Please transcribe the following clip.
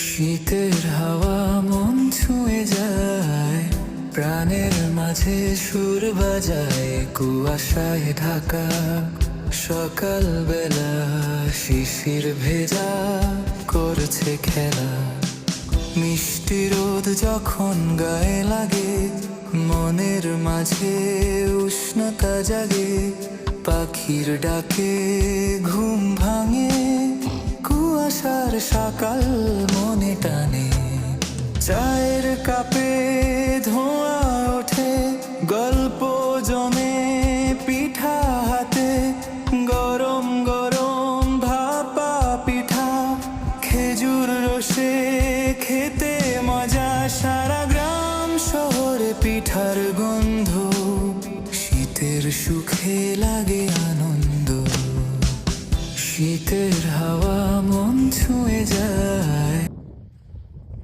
শীতের হাওয়া মন ছুঁয়ে যায়, প্রাণের মাঝে সুর বাজায়। কুয়াশায় ঢাকা সকাল বেলা, শিশির ভেজা করছে খেলা। মিষ্টি রোদ যখন গায়ে লাগে, মনের মাঝে উষ্ণতা জাগে। পাখির ডাকে ঘুম ভাঙে, কুয়াশার সকাল মনে টানে। চায়ের কাপে ধোঁয়া ওঠে, গল্প জমে পিঠা হাতে। গরম গরম ভাপা পিঠা, খেজুর রসে খেতে মজা। সারা গ্রাম শহরে পিঠার গন্ধ, শীতের সুখে লাগে আনন্দ। শীতের হাওয়া মন ছুঁয়ে যায়।